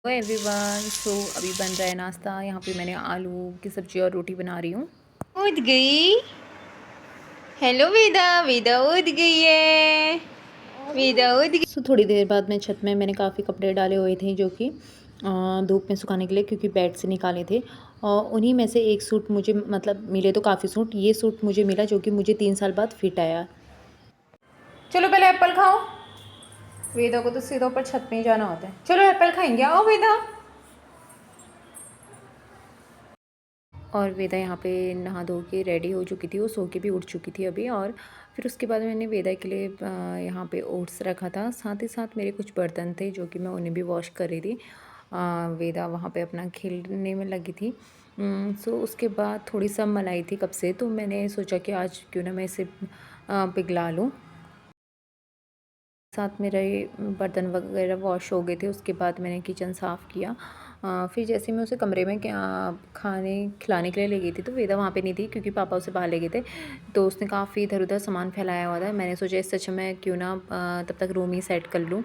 Hello everyone. अभी बन रहा है नाश्ता। यहाँ पे मैंने आलू की सब्ज़ी और रोटी बना रही हूँ। उठ गई। हेलो वेदा, वेदा उठ गई है। वेदा उठ गई। थोड़ी देर बाद मैं छत में मैंने काफ़ी कपड़े डाले हुए थे जो कि धूप में सुखाने के लिए, क्योंकि बेड से निकाले थे। और उन्हीं में से एक सूट मुझे मतलब मिले तो काफ़ी सूट, ये सूट मुझे मिला जो कि मुझे 3 साल बाद फिट आया। चलो पहले एप्पल खाओ। वेदा को तो सीधा ऊपर छत में ही जाना होता है। चलो एप्पल खाएंगे, आओ वेदा। और वेदा यहाँ पे नहा धो के रेडी हो चुकी थी, वो सो के भी उठ चुकी थी अभी। और फिर उसके बाद मैंने वेदा के लिए यहाँ पे ओट्स रखा था। साथ ही साथ मेरे कुछ बर्तन थे जो कि मैं उन्हें भी वॉश कर रही थी। वेदा वहाँ पे अपना खेलने में लगी थी। सो उसके बाद थोड़ी सा मलाई थी कब से, तो मैंने सोचा कि आज क्यों ना मैं इसे पिघला लूँ। साथ मेरे बर्तन वगैरह वॉश हो गए थे। उसके बाद मैंने किचन साफ़ किया। फिर जैसे मैं उसे कमरे में खाने खिलाने के लिए ले गई थी, तो वेदा वहाँ पे नहीं थी क्योंकि पापा उसे बाहर ले गए थे। तो उसने काफ़ी इधर उधर सामान फैलाया हुआ था। मैंने सोचा इससे अच्छा मैं क्यों ना तब तक रूम ही सेट कर लूँ,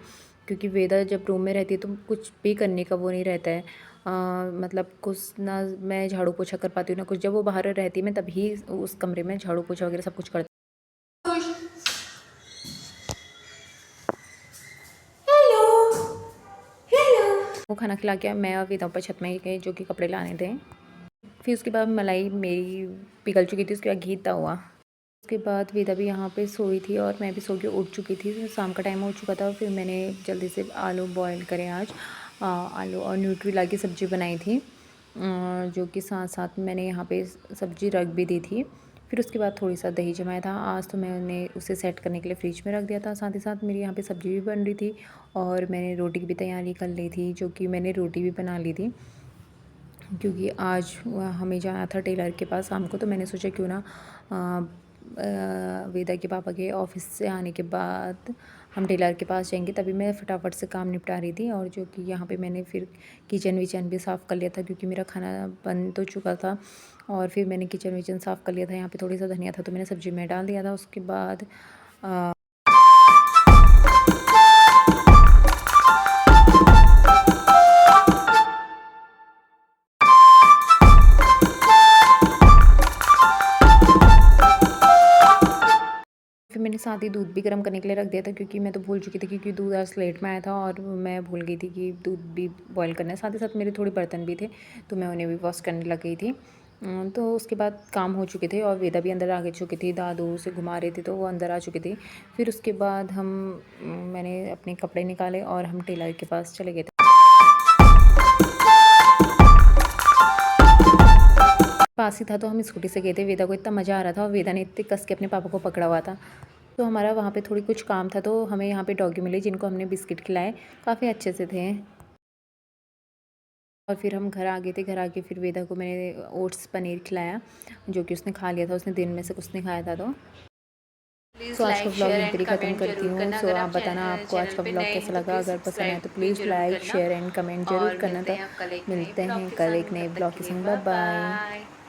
क्योंकि वेदा जब रूम में रहती है तो कुछ भी करने का वो नहीं रहता है। मतलब कुछ ना मैं झाड़ू पोछा कर पाती हूँ ना कुछ। जब वो बाहर रहती है मैं तभी उस कमरे में झाड़ू पोछा वगैरह सब कुछ करती। वो खाना खिला के मैं और वेदा ऊपर छत में ही गए जो कि कपड़े लाने थे। फिर उसके बाद मलाई मेरी पिघल चुकी थी, उसके बाद घी इतना हुआ। उसके बाद वेदा भी यहाँ पे सोई थी और मैं भी सो के उठ चुकी थी। तो शाम का टाइम हो चुका था। फिर मैंने जल्दी से आलू बॉयल करे आज। आलू और न्यूट्रीला की सब्ज़ी बनाई थी, जो कि साथ साथ मैंने यहाँ पे सब्ज़ी रख भी दी थी। फिर उसके बाद थोड़ी सा दही जमाया था आज, तो मैंने उसे सेट करने के लिए फ्रिज में रख दिया था। साथ ही साथ मेरी यहाँ पे सब्ज़ी भी बन रही थी और मैंने रोटी की भी तैयारी कर ली थी, जो कि मैंने रोटी भी बना ली थी क्योंकि आज हमें जाना था टेलर के पास शाम को। तो मैंने सोचा क्यों ना वेदा के पापा के ऑफिस से आने के बाद हम टेलर के पास जाएंगे। तभी मैं फटाफट से काम निपटा रही थी। और जो कि यहाँ पे मैंने फिर किचन विचन भी साफ़ कर लिया था क्योंकि मेरा खाना बन तो चुका था। और फिर मैंने किचन विचन साफ़ कर लिया था। यहाँ पे थोड़ी सा धनिया था तो मैंने सब्ज़ी में डाल दिया था। उसके बाद फिर मैंने साथ ही दूध भी गर्म करने के लिए रख दिया था, क्योंकि मैं तो भूल चुकी थी क्योंकि दूध आज लेट में आया था और मैं भूल गई थी कि दूध भी बॉईल करना है। साथ ही साथ मेरे थोड़े बर्तन भी थे तो मैं उन्हें भी वॉश करने लग गई थी। तो उसके बाद काम हो चुके थे और वेदा भी अंदर आ चुकी थी। दादू से घुमा रही थी तो वो अंदर आ चुकी थी। फिर उसके बाद मैंने अपने कपड़े निकाले और हम टेलर के पास चले गए थे। पास ही था तो हम स्कूटी से गए थे। वेदा को इतना मज़ा आ रहा था और वेदा ने इतने कस के अपने पापा को पकड़ा हुआ था। तो हमारा वहाँ पे थोड़ी कुछ काम था तो हमें यहाँ पे डॉगी मिले जिनको हमने बिस्किट खिलाए, काफ़ी अच्छे से थे। और फिर हम घर आ गए थे। घर आके फिर वेदा को मैंने ओट्स पनीर खिलाया जो कि उसने खा लिया था। उसने दिन में से कुछ नहीं खाया था। तो प्लीज़ आज का लाइक व्लॉग शेयर यहीं पर एंड ही ख़त्म कमेंट करती जरूर हूँ। करना। अगर आप आप बताना आपको आज चैनल का पे व्लॉग नए कैसा हैं तो लगा। प्लीज़ अगर पसंद आए सब्सक्राइब तो भी प्लीज़ जरूर लाइक करना। शेयर एंड कमेंट ज़रूर और करना। मिलते तो हैं कल एक नए मिलते ब्लॉग हैं के कल साथ एक में। नए तब ब्लॉग तक के के लिए संग। Bye bye bye. बाय।